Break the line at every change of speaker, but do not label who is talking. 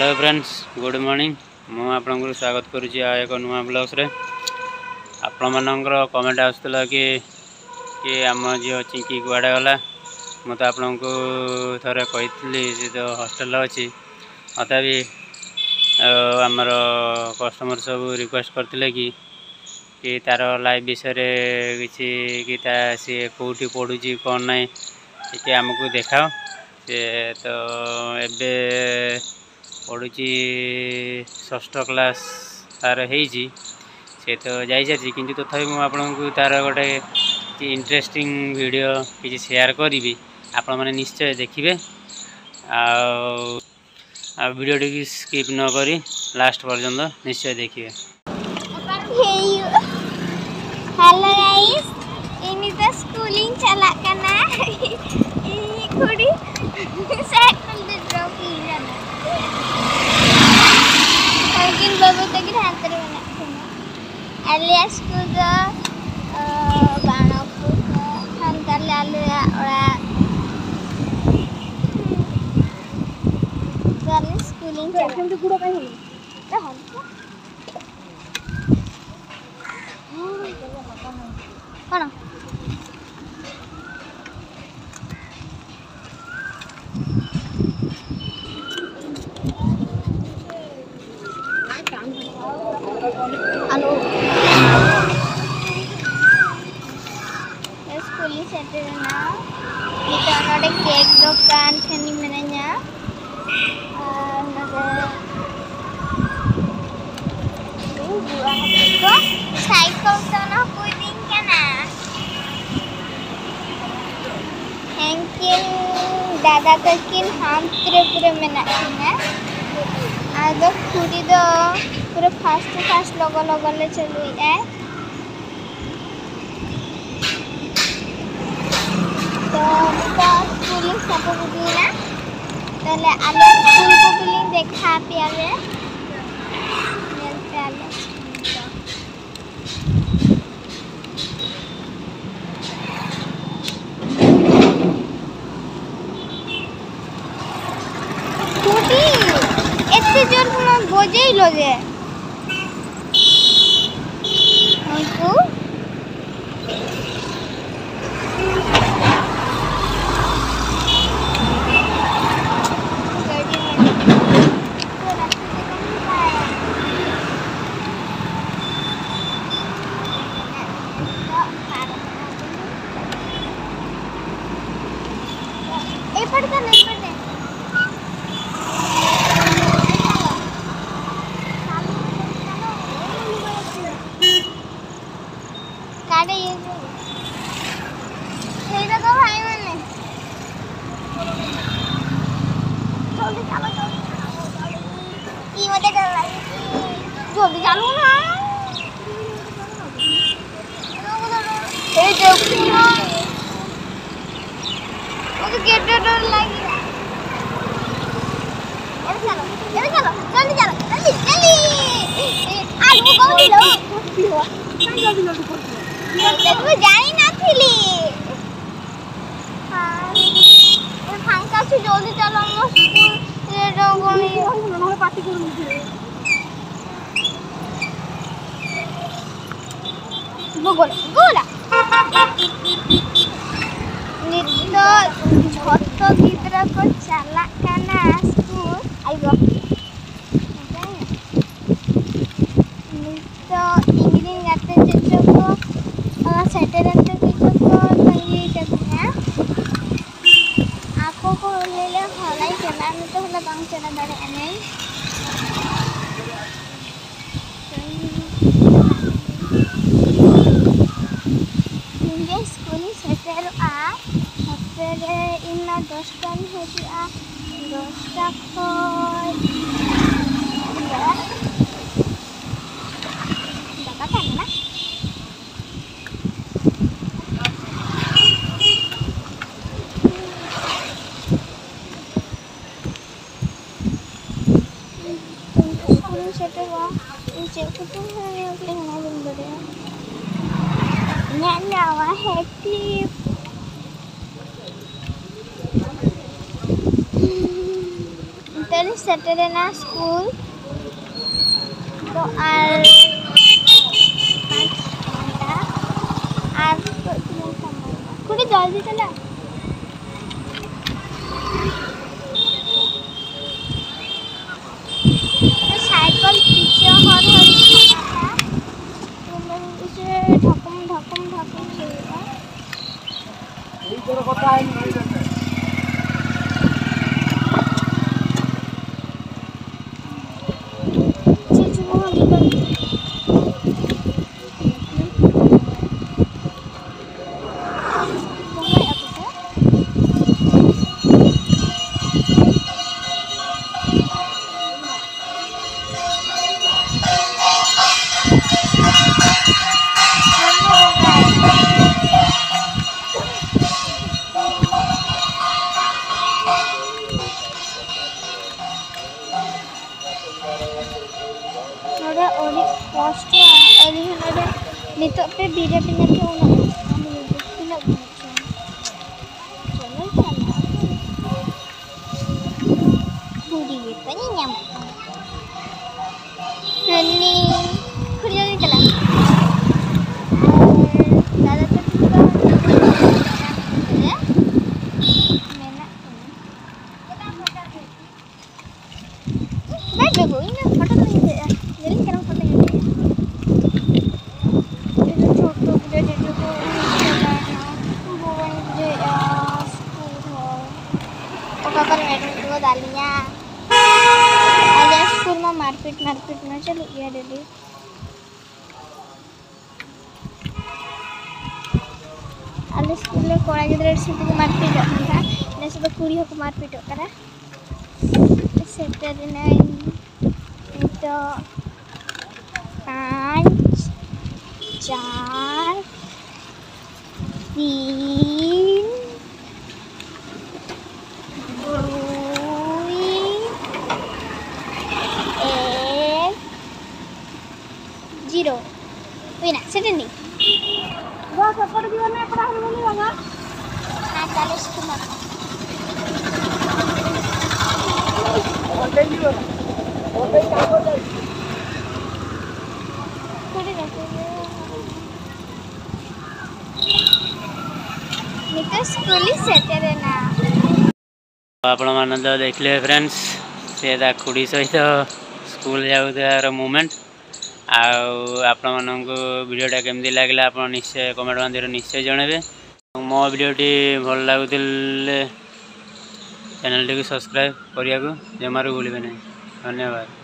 Hello friends, good morning. मु आपन स्वागत करुँच एक नुआ ब्लॉग्स रे। आपण मानकर कमेंट आसला कि आम झील चिंकी कुआड़े गला। मु तो आपन को थरे कही सी तो हॉस्टल अच्छी तथापि आमर कस्टमर सब रिक्वेस्ट करते कि तार लाइफ विषय किसी कि सी कौटी पढ़ुची कौन ना कि आमको देखाओ। सी तो एबे पढ़ुची षष्ठ क्लास तार होती सी तो जाइ सारी कि तथापि मुझे तार गोटे इंटरेस्टिंग वीडियो किसी शेयर करी आपण मैंने निश्चय देखिए। वीडियो टी स्किप न करी लास्ट पर्यंत निश्चय देखिए।
Hello guys, ini tuh schooling चला करना ini खुदी साइकिल दे ड्रॉप ही जाना मungkin babu tadi hantar mana alias kuda बाणों को hantar lalu ya orang kali schooling चला हम तो गुड़ा कहीं नहीं तो हम कौन हेलो स्कूली सेटर ना kita ada cake dukaan kini menanya ada buah itu cycle sana puding kana hangkin dada kakin ham pure menakina ada kudi do पूरे फास्ट लोगो ले चलू है तो स्कूलिंग सब बुझीना तले आले स्कूल को बिलिंग देखा पियाले मिलते आले स्कूटी एते जोर हम बजेई लो जे जल्दी चालू ना देखो ना मुझे गेट डर लगी चलो जल्दी आलू कौन लो देखो जाई ना थिली हां ये फांका से जल्दी चलो हम स्कूल ये डोगनी नहले पार्टी करू गोला नित्य झट गिद्रा को चला काना स्कूल आइबो नित्य इंग्लिश गाते जेचो को सैटरडे जेचो को संगी करना आपको को लेले हलाई केना में तो हला गांव चला दारे अने स्कूल सेटर इना 10 टाइम होती 10 दाका खाना स्कूल सेटर नीचे कुछ है अपने हमारे बंदर nyawa happy Saturday na school. तो आज कुछ जल्दी चला साइकिल पीछे हर इसे ढकम ढकम ढकम नितो पे बीरे पिने के उना हम पिने चलो पूरी पनि nyam हनी खुद जल्दी चला दादा तो मैं देखो इन फोटो नहीं दे जल्दी करो फोटो डालिया आज स्कूल में मारपीट न चलो ये दीदी आज स्कूल में कोड़ा गिद्रे से मारपीट होता ने सब कुड़ी को मारपीट करा सेक्टर ने तो 5 4 3 0 wina setendi gua sapar di mana pernah ngomong enggak nah kalau sekolah hotel juga hotel apa hotel kudu नितो स्कूल सेटेरे ना
आपण मान तो देखले फ्रेंड्स से खुड़ी सहित स्कूल जाऊर मोमेंट आपण मानक वीडियोटा केमती लगे आप निश्चय कमेंट माध्यम निश्चय जनइबे मो वीडियोटी भल लगुले चैनल टी सब्सक्राइब करने को जमारू भूलिए नहीं। धन्यवाद।